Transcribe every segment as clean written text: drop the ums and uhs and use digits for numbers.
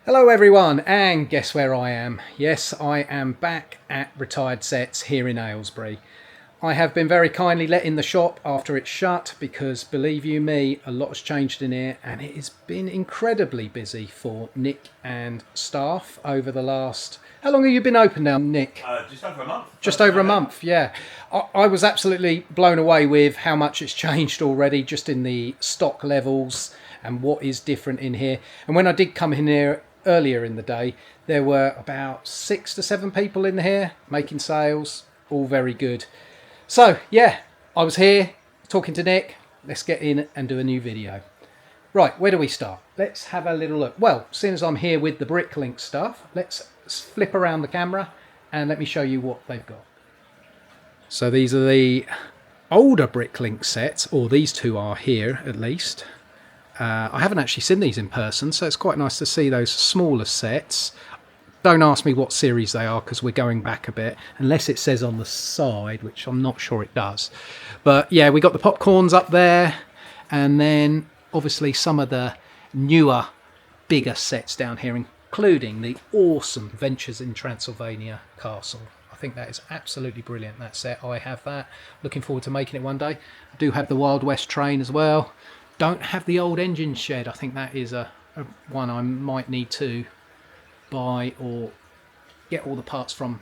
Hello everyone, and guess where I am? Yes, I am back at Retired Sets here in Aylesbury. I have been very kindly let in the shop after it's shut because, believe you me, a lot has changed in here and it has been incredibly busy for Nick and staff over the last... How long have you been open now, Nick? Just over a month. Just over a month, yeah. I was absolutely blown away with how much it's changed already, just in the stock levels and what is different in here. And when I did come in here earlier in the day, there were about 6 to 7 people in here making sales, all very good. So yeah, I was here talking to Nick. Let's get in and do a new video. Right, where do we start? Let's have a little look. Well, seeing as I'm here with the Bricklink stuff, let's flip around the camera and let me show you what they've got. So these are the older Bricklink sets, or these two are here at least. I haven't actually seen these in person, so it's quite nice to see those smaller sets. Don't ask me what series they are because we're going back a bit, unless it says on the side, which I'm not sure it does. But yeah, we got the popcorns up there, and then obviously some of the newer, bigger sets down here, including the awesome Ventures in Transylvania castle. I think that is absolutely brilliant, that set. I have that. Looking forward to making it one day. I do have the Wild West train as well. Don't have the old engine shed. I think that is a one I might need to buy or get all the parts from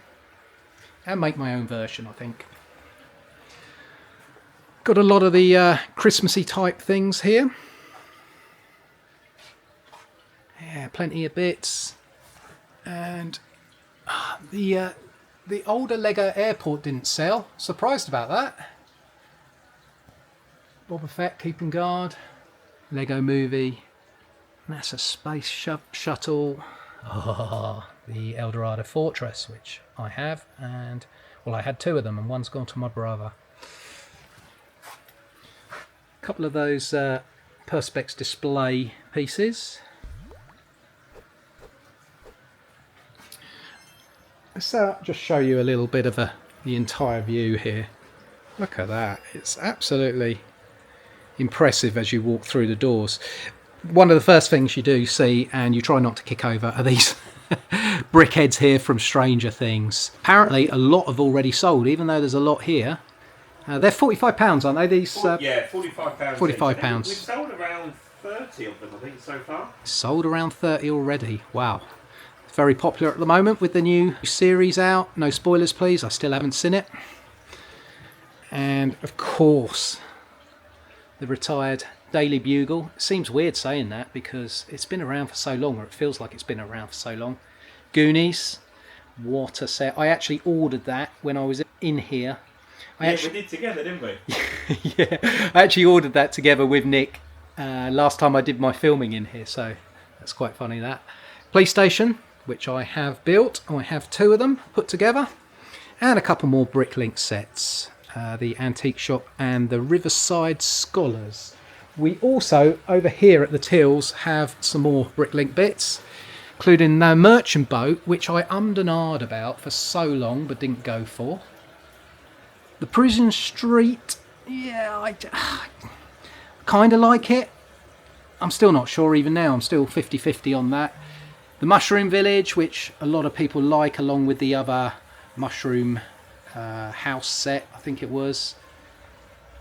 and make my own version, I think. Got a lot of the Christmassy type things here. Yeah, plenty of bits. And the older Lego airport didn't sell. Surprised about that. Boba Fett keeping guard, Lego Movie, NASA Space Shuttle, the El Dorado Fortress, which I have, and well, I had 2 of them and one's gone to my brother. A couple of those Perspex display pieces. So just show you a little bit of the entire view here. Look at that, it's absolutely impressive as you walk through the doors. One of the first things you do see, and you try not to kick over, are these brick heads here from Stranger Things. Apparently a lot have already sold, even though there's a lot here. They're £45, aren't they? These yeah, £45. £45. We've sold around 30 of them, I think, so far. Sold around 30 already. Wow. It's very popular at the moment with the new series out. No spoilers, please. I still haven't seen it. And of course, the retired Daily Bugle. It seems weird saying that because it's been around for so long, or it feels like it's been around for so long. Goonies, what a set. I actually ordered that when I was in here. We did together, didn't we? Yeah, I actually ordered that together with Nick last time I did my filming in here, so that's quite funny that. PlayStation, which I have built. I have 2 of them put together, and a couple more Bricklink sets. The Antique Shop and the Riverside Scholars. We also, over here at the tills, have some more Bricklink bits, including the Merchant Boat, which I ummed and ahed about for so long but didn't go for. The Prison Street, yeah, I kind of like it. I'm still not sure even now, I'm still 50-50 on that. The Mushroom Village, which a lot of people like, along with the other Mushroom house set, I think it was.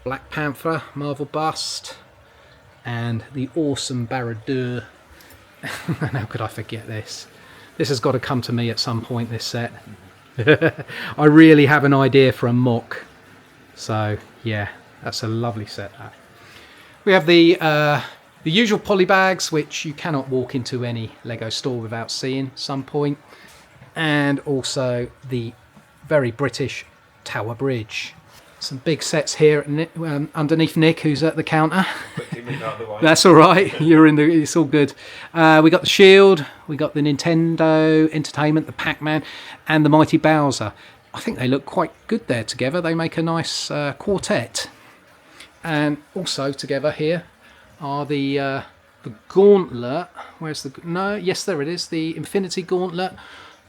Black Panther, Marvel Bust, and the awesome Barradur. How could I forget this? This has got to come to me at some point, this set. I really have an idea for a mock. So yeah, that's a lovely set. That. We have the usual polybags, which you cannot walk into any Lego store without seeing at some point. And also the very British Tower Bridge. Some big sets here underneath Nick, who's at the counter. That's all right. You're in the. It's all good. We got the Shield. We got the Nintendo Entertainment, the Pac-Man, and the Mighty Bowser. I think they look quite good there together. They make a nice quartet. And also together here are the Gauntlet. Where's the? No, yes, there it is. The Infinity Gauntlet,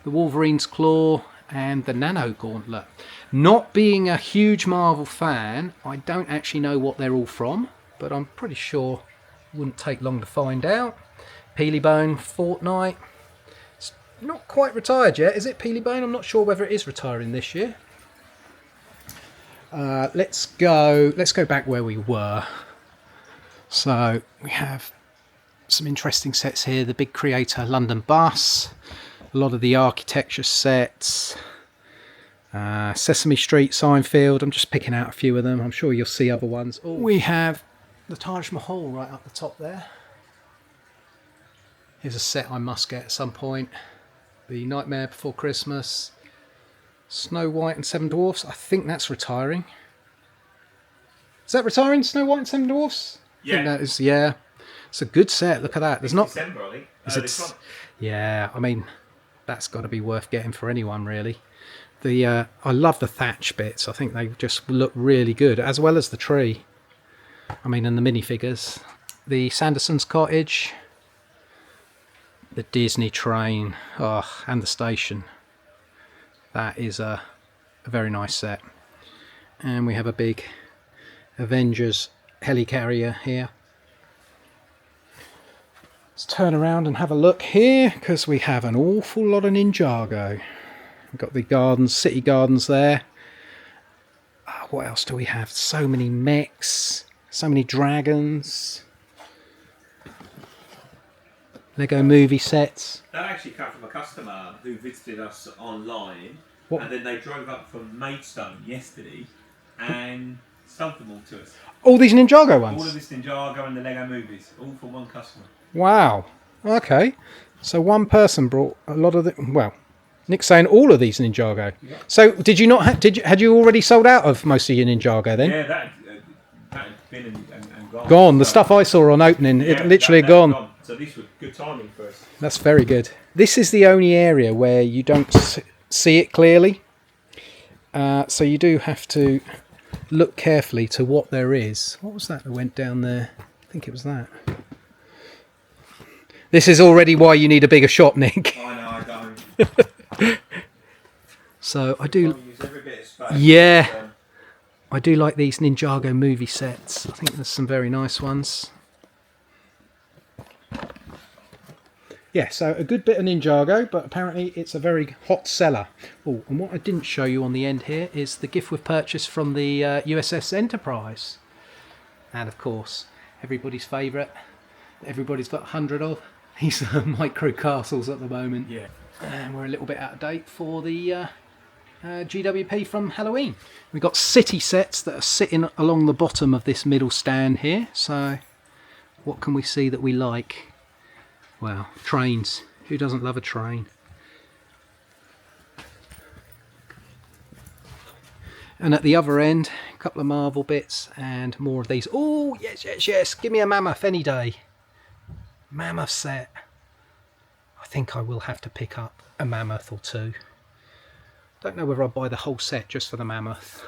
the Wolverine's Claw, and the Nano Gauntlet. Not being a huge Marvel fan, I don't actually know what they're all from, but I'm pretty sure it wouldn't take long to find out. Peelybone, Fortnite, not quite retired yet. Is it Peelybone? I'm not sure whether it is retiring this year. Let's go back where we were. So we have some interesting sets here. The big Creator London bus, a lot of the architecture sets, Sesame Street, Seinfeld. I'm just picking out a few of them. I'm sure you'll see other ones. We have the Taj Mahal right up the top there. Here's a set I must get at some point. The Nightmare Before Christmas, Snow White and Seven Dwarfs. I think that's retiring. Is that retiring, Snow White and Seven Dwarfs? Yeah. I think that is, yeah. It's a good set. Look at that. There's not. December, I think. This one? Yeah, I mean, that's got to be worth getting for anyone, really. I love the thatch bits. I think they just look really good, as well as the tree. I mean, and the minifigures. The Sanderson's Cottage. The Disney train. Oh, and the station. That is a very nice set. And we have a big Avengers helicarrier here. Let's turn around and have a look here, because we have an awful lot of Ninjago. We've got the gardens, city gardens there. What else do we have? So many mechs, so many dragons. Lego movie sets. That actually came from a customer who visited us online, What? and then they drove up from Maidstone yesterday and sold them all to us. All these Ninjago ones? All of this Ninjago and the Lego movies, all from one customer. Wow. Okay. So one person brought a lot of the... Well, Nick's saying all of these Ninjago. Yeah. So did you not... had you already sold out of most of your Ninjago then? Yeah, that had been and gone. Gone. The stuff I saw on opening, it literally that gone. So this was good timing for us. That's very good. This is the only area where you don't see it clearly. So you do have to look carefully to what there is. What was that went down there? I think it was that. This is already why you need a bigger shop, Nick. I know, I don't. So I do... Use every bit of space. Yeah. I do like these Ninjago movie sets. I think there's some very nice ones. Yeah, so a good bit of Ninjago, but apparently it's a very hot seller. Oh, and what I didn't show you on the end here is the gift we've purchased from the USS Enterprise. And of course, everybody's favourite, everybody's got 100 of. These are micro castles at the moment. Yeah. And we're a little bit out of date for the GWP from Halloween. We've got city sets that are sitting along the bottom of this middle stand here. So what can we see that we like? Well, trains. Who doesn't love a train? And at the other end, a couple of Marvel bits and more of these. Oh, yes, yes, yes. Give me a mammoth any day. Mammoth set. I think I will have to pick up a mammoth or two. Don't know whether I'll buy the whole set just for the mammoth.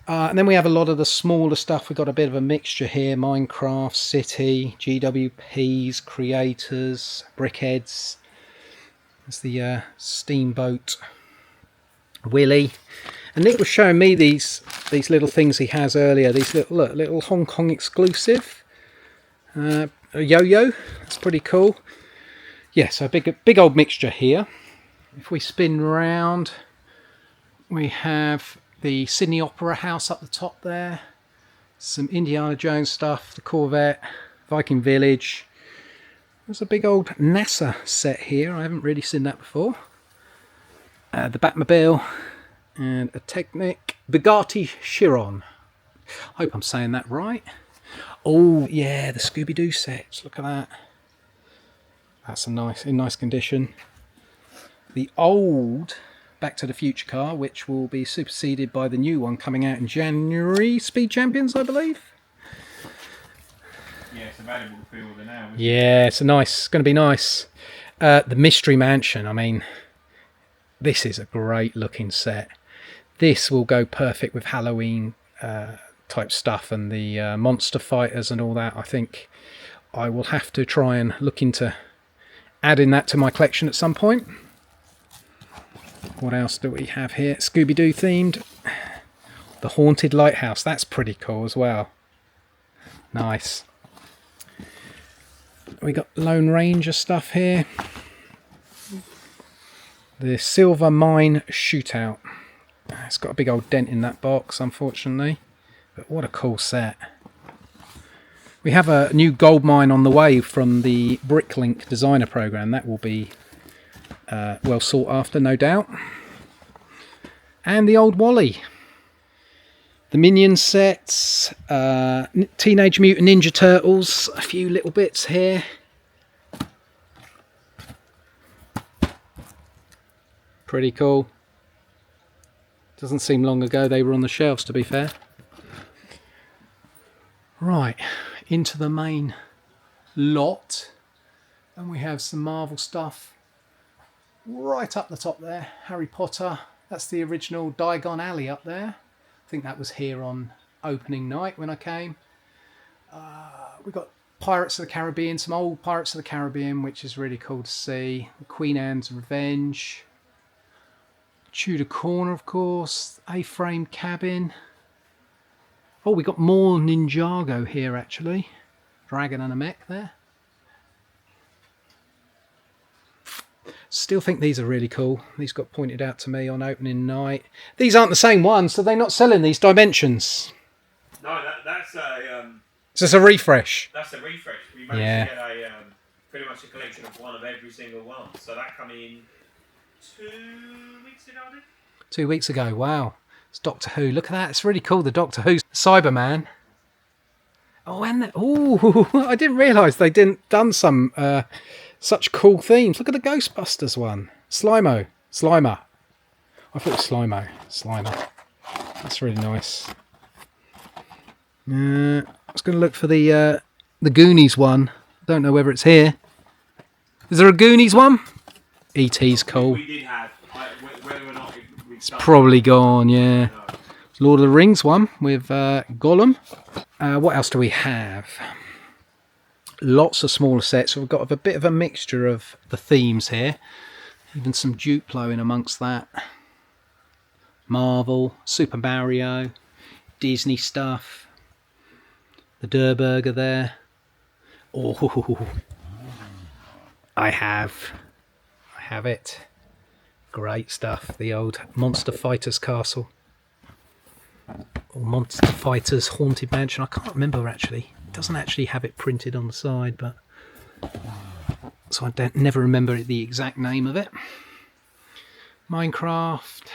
And then we have a lot of the smaller stuff. We've got a bit of a mixture here. Minecraft, City, GWPs, Creators, Brickheads. There's the Steamboat Willy. And Nick was showing me these little things he has earlier. These little Hong Kong exclusive. A yo-yo. That's pretty cool. Yeah, so a big old mixture here. If we spin round, we have the Sydney Opera House up the top there. Some Indiana Jones stuff, the Corvette, Viking Village. There's a big old NASA set here. I haven't really seen that before. The Batmobile and a Technic Bugatti Chiron. I hope I'm saying that right. Oh yeah, the Scooby-Doo sets. Look at that. That's in nice condition. The old Back to the Future car, which will be superseded by the new one coming out in January. Speed Champions, I believe. Yeah, it's available to pre-order now. Yeah, it's going to be nice. The Mystery Mansion. I mean, this is a great looking set. This will go perfect with Halloween type stuff and the monster fighters and all that. I think I will have to try and look into adding that to my collection at some point. What else do we have here? Scooby-Doo themed. The Haunted Lighthouse. That's pretty cool as well. Nice. We got Lone Ranger stuff here. The Silver Mine Shootout. It's got a big old dent in that box, unfortunately. But what a cool set. We have a new gold mine on the way from the Bricklink designer program. That will be well sought after, no doubt. And the old Wally. The Minion sets, Teenage Mutant Ninja Turtles, a few little bits here. Pretty cool. Doesn't seem long ago they were on the shelves, to be fair. Right, into the main lot. And we have some Marvel stuff right up the top there. Harry Potter. That's the original Diagon Alley up there. I think that was here on opening night when I came. We've got Pirates of the Caribbean, some old Pirates of the Caribbean, which is really cool to see. Queen Anne's Revenge. Tudor Corner, of course. A-frame cabin. Oh, we got more Ninjago here, actually. Dragon and a mech there. Still think these are really cool. These got pointed out to me on opening night. These aren't the same ones, so they're not selling these dimensions. No, that's a... So it's a refresh. That's a refresh. We managed to get a pretty much a collection of one of every single one. So that come in 2 weeks ago, I think? 2 weeks ago, wow. It's Doctor Who. Look at that, it's really cool, the Doctor Who Cyberman. Oh, and oh, I didn't realise they done some such cool themes. Look at the Ghostbusters one. Slimer. I thought it was Slimer. That's really nice. I was going to look for the Goonies one. Don't know whether it's here. Is there a Goonies one? E.T.'s cool. We did have. Whether or not it's probably gone, yeah. Lord of the Rings one with Gollum. What else do we have? Lots of smaller sets. So we've got a bit of a mixture of the themes here. Even some Duplo in amongst that. Marvel, Super Mario, Disney stuff. The Durr Burger there. Oh, I have it. Great stuff. The old Monster Fighters Castle. Or Monster Fighters Haunted Mansion. I can't remember actually. It doesn't actually have it printed on the side, but so I never remember the exact name of it. Minecraft.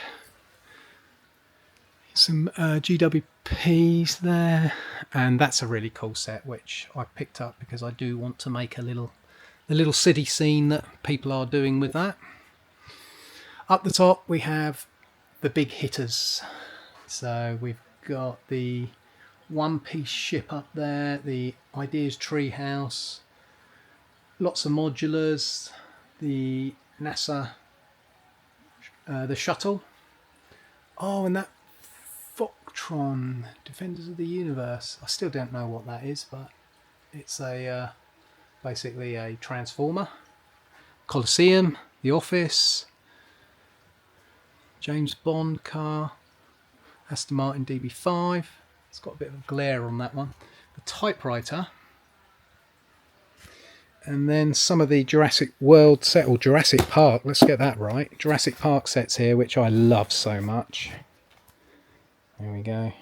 Some GWPs there, and that's a really cool set which I picked up because I do want to make the little city scene that people are doing with that. Up the top we have the big hitters. So we've got the One Piece ship up there, the Ideas Treehouse, lots of modulars, the NASA, the shuttle. Oh, and that Tron, Defenders of the Universe. I still don't know what that is, but it's a basically a transformer. Colosseum, The Office, James Bond car, Aston Martin DB5. It's got a bit of a glare on that one. The typewriter, and then some of the Jurassic World set, or Jurassic Park. Let's get that right. Jurassic Park sets here, which I love so much. There we go.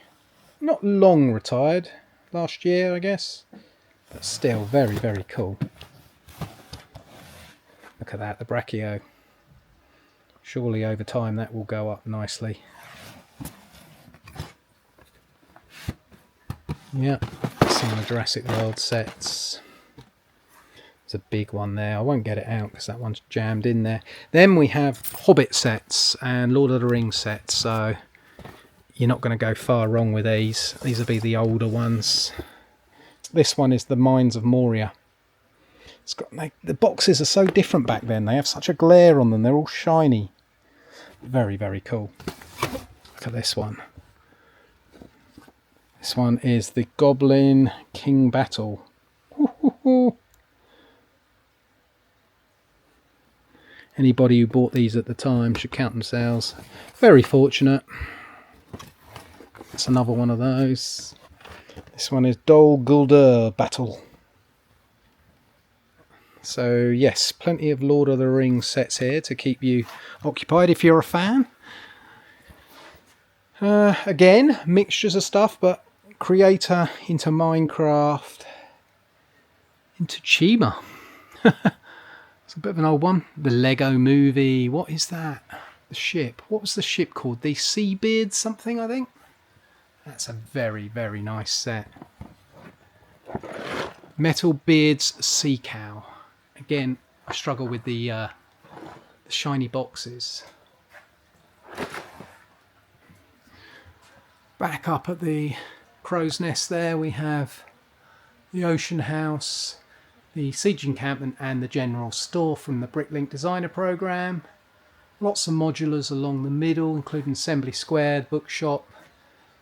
Not long retired. Last year, I guess. But still very, very cool. Look at that, the Brachio. Surely over time that will go up nicely. Yeah, some of the Jurassic World sets. There's a big one there. I won't get it out because that one's jammed in there. Then we have Hobbit sets and Lord of the Rings sets. So you're not going to go far wrong with these. These will be the older ones. This one is the Mines of Moria. It's got the boxes are so different back then. They have such a glare on them. They're all shiny. Very, very cool. Look at this one. This one is the Goblin King Battle. Anybody who bought these at the time should count themselves very fortunate. That's another one of those. This one is Dol Guldur Battle. So yes, plenty of Lord of the Rings sets here to keep you occupied if you're a fan. Again, mixtures of stuff, but creator into Minecraft, into Chima. It's a bit of an old one. The Lego movie. What is that? The ship. What was the ship called? The Seabeard something, I think. That's a very, very nice set. Metal Beard's Sea Cow. Again, I struggle with the shiny boxes. Back up at the crow's nest there we have the Ocean House, the Siege Encampment and the General Store from the Bricklink designer program. Lots of modulars along the middle, including Assembly Square, the bookshop,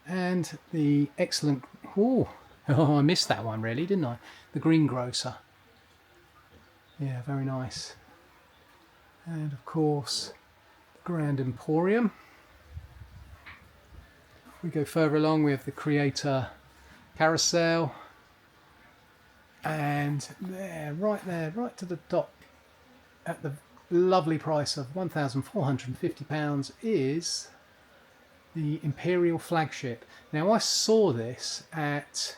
and the excellent... Oh, I missed that one really, didn't I? The Greengrocer. Yeah, very nice. And of course, the Grand Emporium. We go further along, we have the Creator Carousel. And there, right to the top, at the lovely price of £1,450 is the Imperial Flagship. Now I saw this at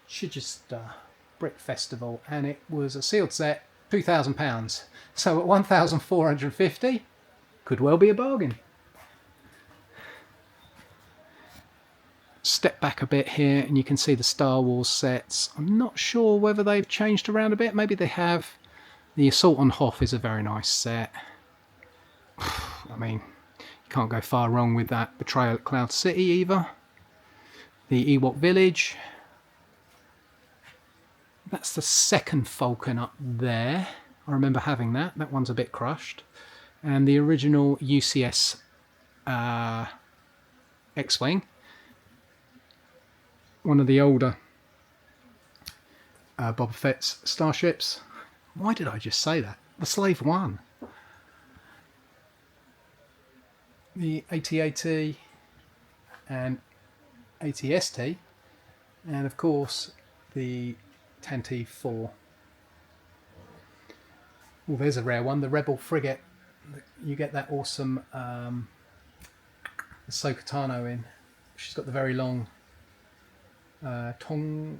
Chichester Brick Festival and it was a sealed set, £2,000. So at £1,450, could well be a bargain. Step back a bit here and you can see the Star Wars sets. I'm not sure whether they've changed around a bit, maybe they have. The Assault on Hoth is a very nice set. I mean, you can't go far wrong with that Betrayal at Cloud City either. The Ewok Village. That's the second Falcon up there. I remember having that. That one's a bit crushed. And the original UCS X-Wing. One of the older Boba Fett's starships. Why did I just say that? The Slave One. The AT-AT and AT-ST. And of course the Tantive 4. Oh, there's a rare one. The Rebel Frigate. You get that awesome Ahsoka Tano in. She's got the very long I can't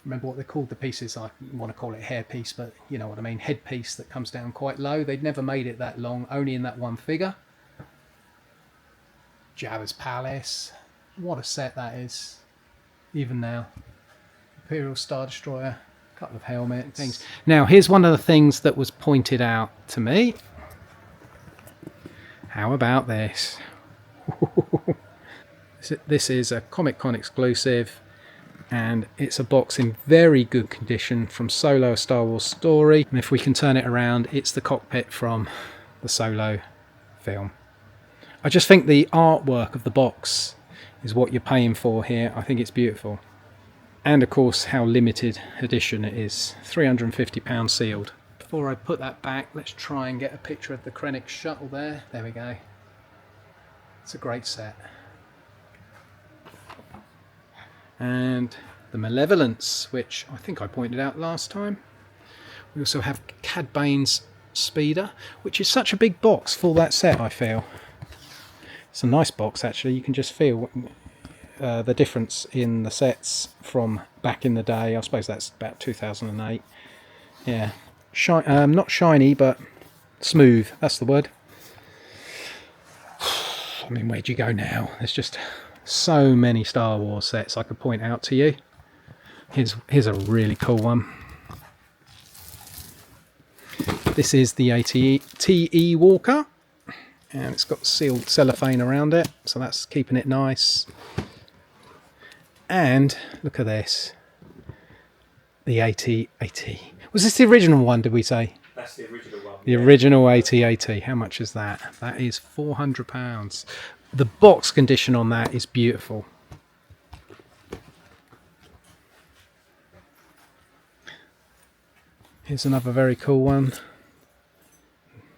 remember what they're called, the pieces. I want to call it hairpiece, but you know what I mean, headpiece that comes down quite low. They'd never made it that long, only in that one figure. Jabba's Palace, what a set that is, even now. Imperial Star Destroyer, a couple of helmets, things. Now here's one of the things that was pointed out to me. How about this? This is a Comic Con exclusive. And it's a box in very good condition from Solo: A Star Wars Story. And if we can turn it around, it's the cockpit from the Solo film. I just think the artwork of the box is what you're paying for here. I think it's beautiful. And of course, how limited edition it is. £350 sealed. Before I put that back, let's try and get a picture of the Krennic shuttle there. There we go. It's a great set. And the Malevolence, which I think I pointed out last time. We also have Cad Bane's Speeder, which is such a big box for that set, I feel. It's a nice box actually. You can just feel the difference in the sets from back in the day. I suppose that's about 2008. Yeah, not shiny, but smooth, that's the word. I mean, where'd you go now? There's just so many Star Wars sets I could point out to you. Here's a really cool one. This is the AT-TE Walker, and it's got sealed cellophane around it, so that's keeping it nice. And look at this, the AT-AT. Was this the original one, did we say? That's the original one. The original AT-AT. How much is that? That is £400. The box condition on that is beautiful. Here's another very cool one.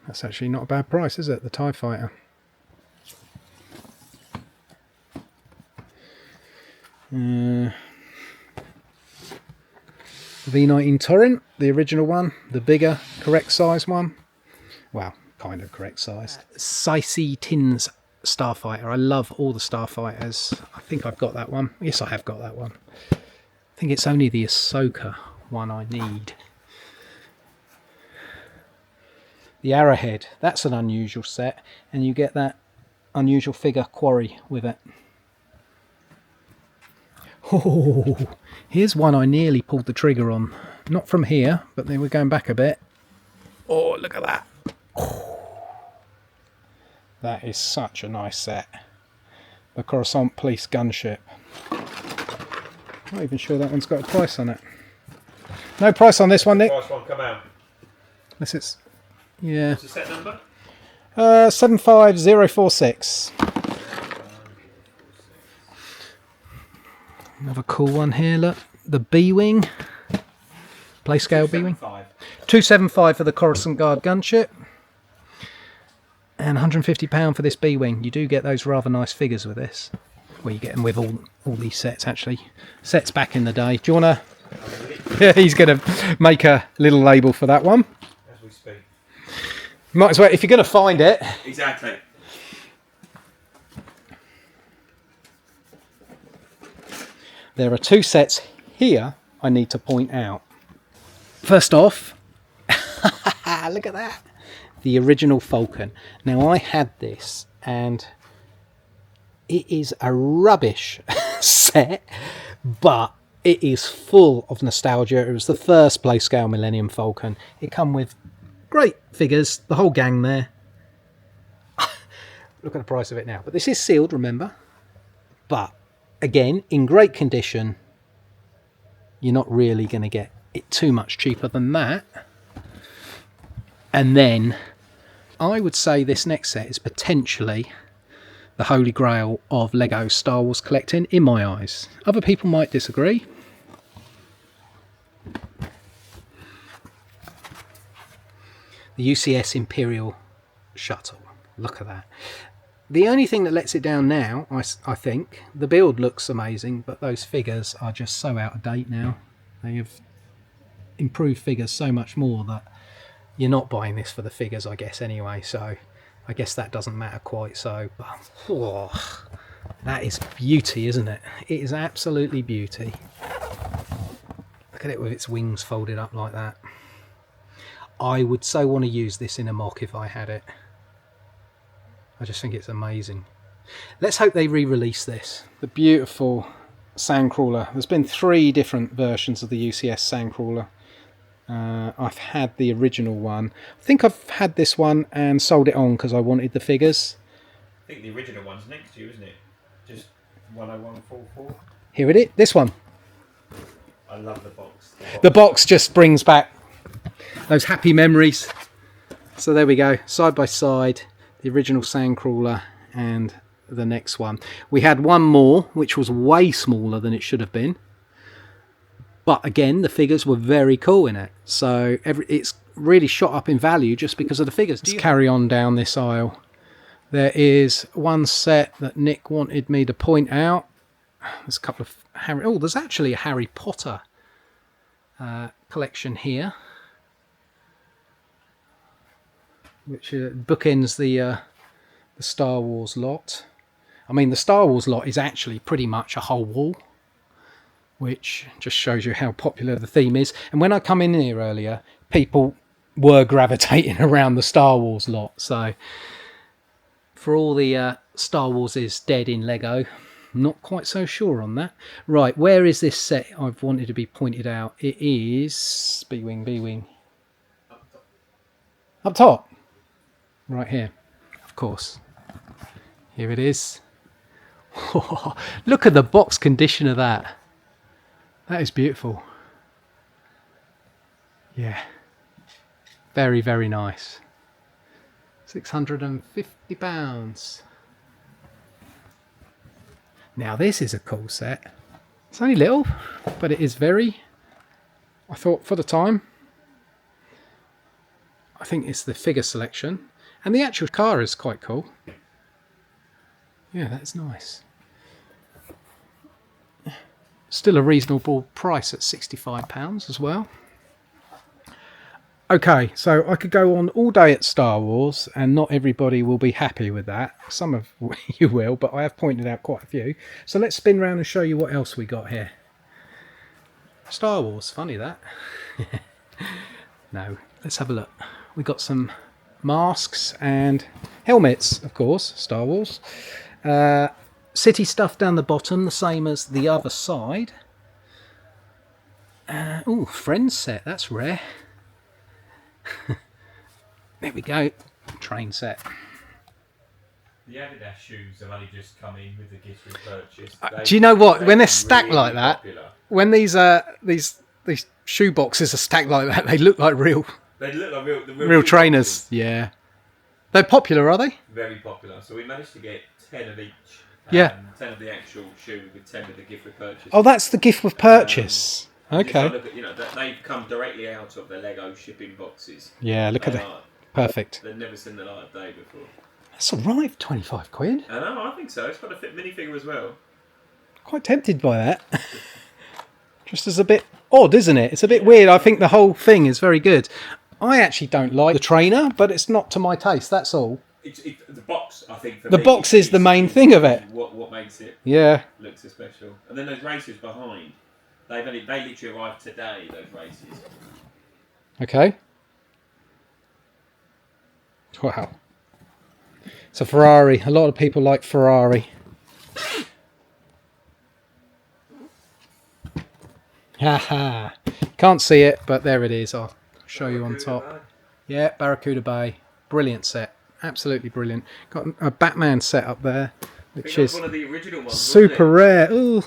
That's actually not a bad price, is it? The TIE Fighter. V19 Torrent, the original one, the bigger, correct size one. Well, kind of correct size. Sicey Tins Starfighter. I love all the Starfighters. I think I've got that one. Yes, I have got that one. I think it's only the Ahsoka one I need. The Arrowhead, that's an unusual set, and you get that unusual figure quarry with it. Oh, here's one I nearly pulled the trigger on. Not from here, but then we're going back a bit. Oh, look at that. Oh, that is such a nice set. The Coruscant Police Gunship. Not even sure that one's got a price on it. No price on this one, Nick. Price won't come out. Unless it's... yeah. What's the set number? 75046. Another cool one here, look. The B-Wing. Play scale B-Wing. 275 for the Coruscant Guard gunship. And £150 for this B-Wing. You do get those rather nice figures with this. Well, you get them with all these sets, actually. Sets back in the day. Do you want to... yeah, he's going to make a little label for that one. As we speak. Might as well, if you're going to find it. Exactly. There are two sets here I need to point out. First off, look at that. The original Falcon. Now, I had this, and it is a rubbish set, but it is full of nostalgia. It was the first play scale Millennium Falcon. It come with great figures, the whole gang there. Look at the price of it now. But this is sealed, remember. But, again, in great condition. You're not really going to get it too much cheaper than that. And then, I would say this next set is potentially the holy grail of Lego Star Wars collecting, in my eyes. Other people might disagree. The UCS Imperial Shuttle. Look at that. The only thing that lets it down now, I think, the build looks amazing, but those figures are just so out of date now. They have improved figures so much more that you're not buying this for the figures, I guess, anyway. So I guess that doesn't matter quite so. But, oh, that is beauty, isn't it? It is absolutely beauty. Look at it with its wings folded up like that. I would so want to use this in a mock if I had it. I just think it's amazing. Let's hope they re-release this. The beautiful Sandcrawler. There's been 3 different versions of the UCS Sandcrawler. I've had the original one. I think I've had this one and sold it on because I wanted the figures. I think the original one's next to you, isn't it? Just 10144. Here it is. This one. I love the box. The box just brings back those happy memories. So there we go. Side by side. The original Sandcrawler and the next one. We had one more, which was way smaller than it should have been. But again, the figures were very cool in it. So it's really shot up in value just because of the figures. Let's carry on down this aisle. There is one set that Nick wanted me to point out. There's a couple of Harry... oh, there's actually a Harry Potter collection here, which bookends the Star Wars lot. I mean, the Star Wars lot is actually pretty much a whole wall, which just shows you how popular the theme is. And when I come in here earlier, people were gravitating around the Star Wars lot. So for all the Star Wars is dead in Lego, I'm not quite so sure on that. Right, where is this set I've wanted to be pointed out? It is B-Wing, B-Wing. Up top. Right here, of course. Here it is. Look at the box condition of that. That is beautiful. Yeah. Very, very nice. £650. Now this is a cool set. It's only little, but it is very, I thought for the time, I think it's the figure selection. And the actual car is quite cool. Yeah, that's nice. Still a reasonable price at £65 as well. Okay, so I could go on all day at Star Wars, and not everybody will be happy with that. Some of you will, but I have pointed out quite a few. So let's spin round and show you what else we got here. Star Wars, funny that. No, let's have a look. We got some masks and helmets, of course, Star Wars. City stuff down the bottom, the same as the other side. Oh, Friends set, that's rare. There we go, train set. The Adidas shoes have only just come in with the gifts we purchased. Do you know what? When they're stacked really like that, popular. When these shoe boxes are stacked like that, they look like real. They look like real trainers. Boxes. Yeah, they're popular, are they? Very popular. So we managed to get 10 of each. Yeah. 10 of the actual shoe with 10 of the gift we purchased. Oh, that's the gift with purchase. Okay. Look at, they've come directly out of the Lego shipping boxes. Yeah, look at that. Perfect. They've never seen the light of day before. That's all right for 25 quid. I know, I think so. It's got a minifigure as well. Quite tempted by that. Just as a bit odd, isn't it? It's a bit weird. I think the whole thing is very good. I actually don't like the trainer, but it's not to my taste, that's all. The box, I think. The box is the main thing of it. What makes it look so special. And then those races behind, they literally arrived today, those races. Okay. Wow. It's a Ferrari. A lot of people like Ferrari. Haha. Can't see it, but there it is. I'll show you on top. Yeah, Barracuda Bay. Brilliant set. Absolutely brilliant. Got a Batman set up there, which is one of the original ones, super rare. Ooh.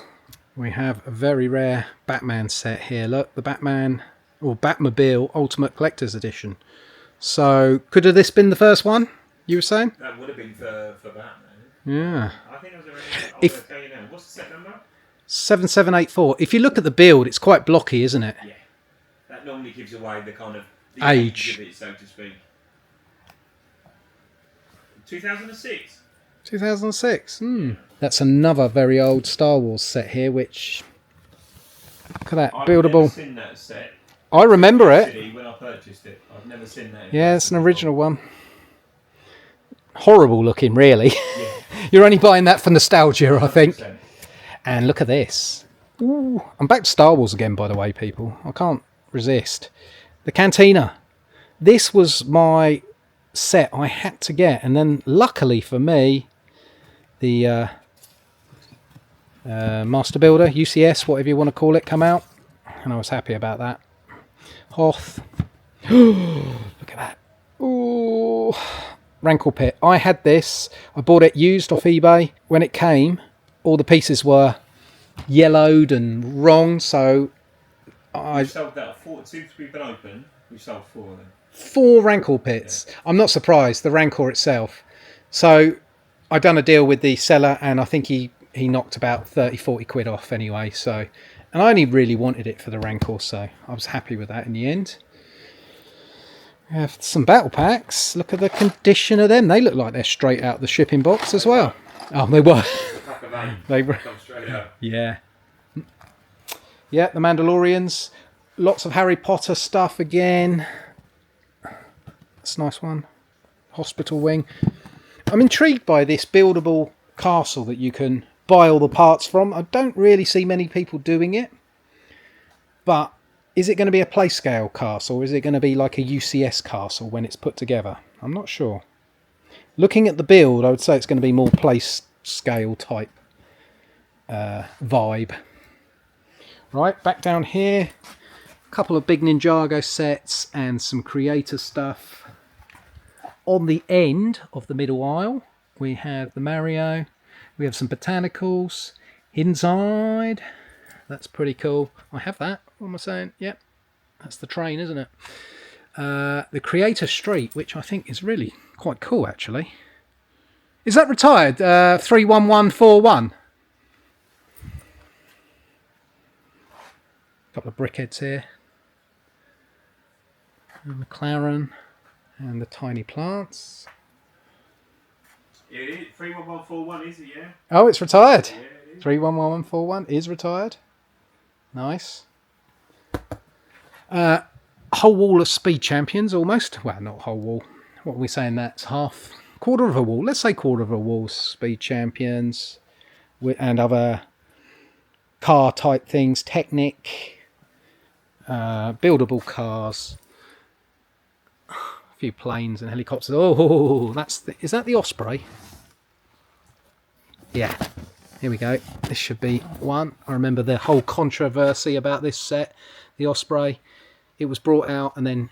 We have a very rare Batman set here. Look, the Batman or Batmobile Ultimate Collector's Edition. So, could have this been the first one? You were saying? That would have been for Batman. Yeah. I think it was I'm going to tell you now. What's the set number? 7784. If you look at the build, it's quite blocky, isn't it? Yeah. That normally gives away the kind of age of it, so to speak. 2006. 2006. That's another very old Star Wars set here, which... Look at that, buildable. I've never seen that set. I remember it. When I purchased it. I've never seen that. Yeah, it's an original one. Horrible looking, really. Yeah. You're only buying that for nostalgia, I think. 100%. And look at this. Ooh, I'm back to Star Wars again, by the way, people. I can't resist. The Cantina. This was my set I had to get, and then luckily for me, the Master Builder, UCS, whatever you want to call it, come out, and I was happy about that. Hoth. Look at that. Ooh. Rankle Pit. I had this. I bought it used off eBay. When it came, all the pieces were yellowed and wrong, so I sold that. Since we've been open, we've sold 4 of them. 4 Rankle Pits. Yeah. I'm not surprised, the Rancor itself. So I done a deal with the seller, and I think he knocked about 30-40 quid off anyway. So, and I only really wanted it for the Rancor, so I was happy with that in the end. We have some battle packs. Look at the condition of them. They look like they're straight out the shipping box as well. Oh, they were. They were. Come straight out. Yeah. Yeah, the Mandalorians. Lots of Harry Potter stuff again. That's a nice one. Hospital wing. I'm intrigued by this buildable castle that you can buy all the parts from. I don't really see many people doing it. But is it going to be a play scale castle, or is it going to be like a UCS castle when it's put together? I'm not sure. Looking at the build, I would say it's going to be more play scale type vibe. Right, back down here. A couple of big Ninjago sets and some creator stuff. On the end of the middle aisle, we have the Mario. We have some botanicals. Inside. That's pretty cool. I have that. What am I saying? Yep. That's the train, isn't it? The Creator Street, which I think is really quite cool, actually. Is that retired? 31141. Couple of brickheads here. And McLaren. And the tiny plants. Yeah, it is. 31141 is it, yeah? Oh, it's retired. Yeah, it is. 31141 is retired. Nice. Whole wall of Speed Champions almost. Well, not whole wall. What are we saying? That's half, quarter of a wall. Let's say quarter of a wall Speed Champions and other car type things. Technic, buildable cars, a few planes and helicopters. Oh, is that the Osprey? Yeah. Here we go. This should be one. I remember the whole controversy about this set, the Osprey. It was brought out and then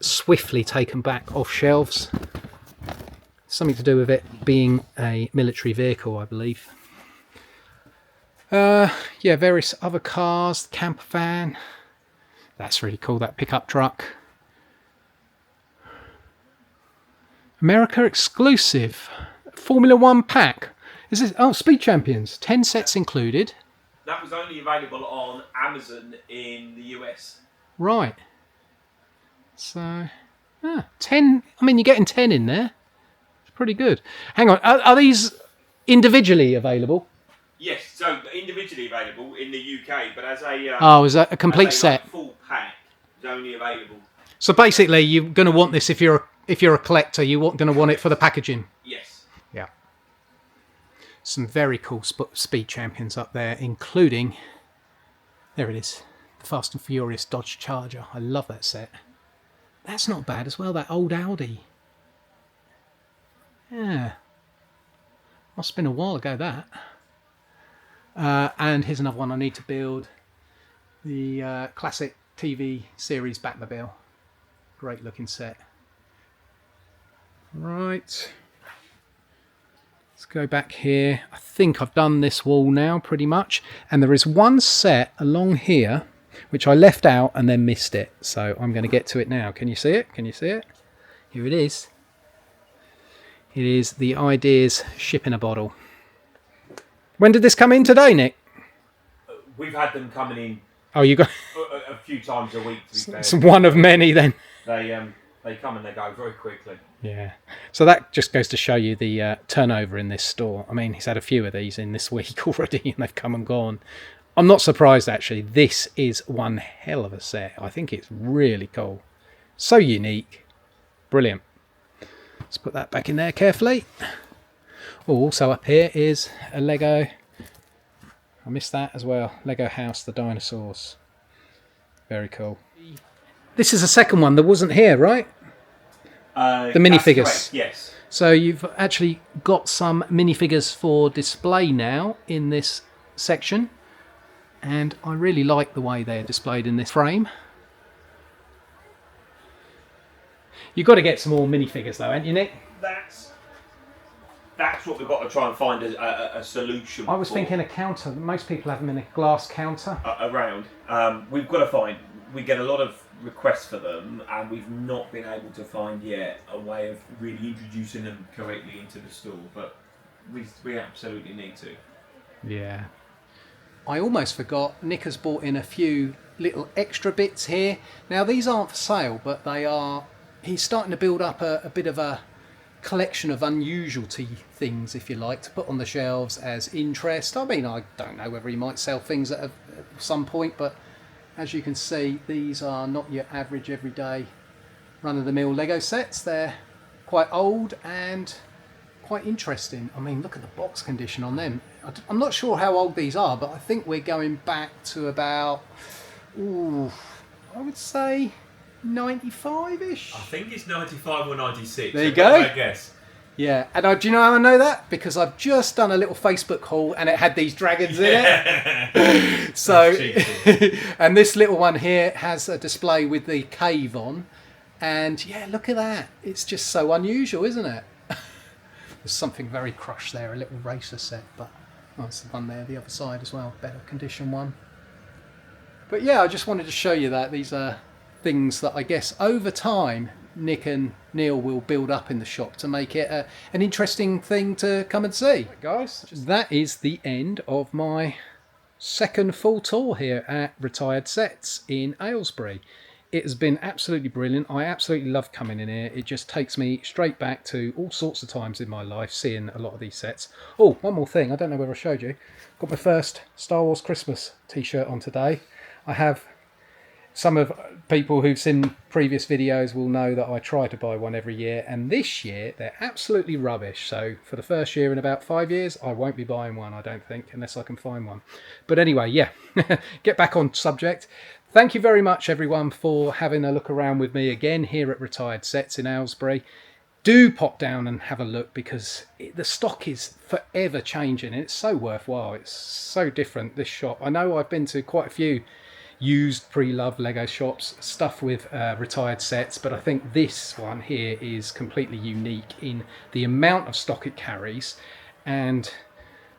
swiftly taken back off shelves. Something to do with it being a military vehicle, I believe. Yeah, various other cars. Camper van. That's really cool, that pickup truck. America exclusive. Formula One pack. Is this? Oh, Speed Champions. 10 sets included. That was only available on Amazon in the US. Right. So, 10. I mean, you're getting 10 in there. It's pretty good. Hang on. Are these individually available? Yes, so individually available in the UK, but as a is that a complete set? Like, full pack is only available. So basically, you're going to want this if you're a collector. You're going to want it for the packaging. Yes. Yeah. Some very cool Speed Champions up there, including, there it is, the Fast and Furious Dodge Charger. I love that set. That's not bad as well, that old Audi. Yeah. Must have been a while ago, that. And here's another one I need to build. The classic TV series Batmobile. Great looking set. Right. Let's go back here. I think I've done this wall now pretty much. And there is one set along here which I left out and then missed it. So I'm going to get to it now. Can you see it? Can you see it? Here it is. It is the Ideas ship in a bottle. When did this come in today, Nick? We've had them coming in. Oh, you got a few times a week. To be fair. It's one of many then. They come and they go very quickly. Yeah. So that just goes to show you the turnover in this store. I mean, he's had a few of these in this week already, and they've come and gone. I'm not surprised actually. This is one hell of a set. I think it's really cool. So unique. Brilliant. Let's put that back in there carefully. Oh, also up here is a Lego. I missed that as well. Lego House, the dinosaurs. Very cool. This is the second one that wasn't here, right? The minifigures. Correct, yes. So you've actually got some minifigures for display now in this section. And I really like the way they're displayed in this frame. You've got to get some more minifigures though, haven't you, Nick? That's what we've got to try and find a solution. I was thinking a counter. Most people have them in a glass counter. Around. We've got to find. We get a lot of requests for them, and we've not been able to find yet a way of really introducing them correctly into the store. But we absolutely need to. Yeah. I almost forgot. Nick has bought in a few little extra bits here. Now these aren't for sale, but they are. He's starting to build up a bit of a collection of unusual things, if you like, to put on the shelves as interest. I mean, I don't know whether he might sell things at some point, but as you can see, these are not your average everyday run-of-the-mill Lego sets. They're quite old and quite interesting. I mean, look at the box condition on them. I'm not sure how old these are, but I think we're going back to about, I would say 95-ish. I think it's 95 or 96. There you go. I guess. Yeah, and do you know how I know that? Because I've just done a little Facebook haul and it had these dragons in it. So, and this little one here has a display with the cave on. And yeah, look at that. It's just so unusual, isn't it? There's something very crushed there, a little racer set. But that's the one there, the other side as well. Better condition one. But yeah, I just wanted to show you that. These are things that I guess over time Nick and Neil will build up in the shop to make it an interesting thing to come and see. Right, guys, that is the end of my second full tour here at Retired Sets in Aylesbury. It has been absolutely brilliant. I absolutely love coming in here. It just takes me straight back to all sorts of times in my life seeing a lot of these sets. Oh, one more thing. I don't know whether I showed you. Got my first Star Wars Christmas t-shirt on today. I have some of people who've seen previous videos will know that I try to buy one every year, and this year they're absolutely rubbish. So for the first year in about 5 years, I won't be buying one, I don't think, unless I can find one. But anyway, yeah, get back on subject. Thank you very much, everyone, for having a look around with me again here at Retired Sets in Aylesbury. Do pop down and have a look, because the stock is forever changing, and it's so worthwhile. It's so different, this shop. I know I've been to quite a few used pre-loved Lego shops, stuff with retired sets, but I think this one here is completely unique in the amount of stock it carries and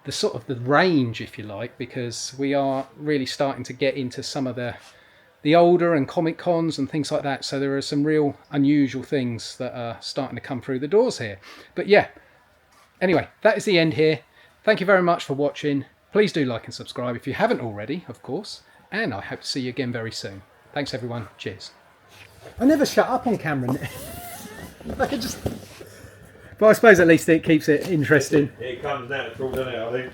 the sort of the range, if you like, because we are really starting to get into some of the older and comic cons and things like that, so there are some real unusual things that are starting to come through the doors here. But yeah, anyway, that is the end here. Thank you very much for watching. Please do like and subscribe if you haven't already, of course. And I hope to see you again very soon. Thanks, everyone. Cheers. I never shut up on camera. I could just... But I suppose at least it keeps it interesting. It comes natural, doesn't it, I think?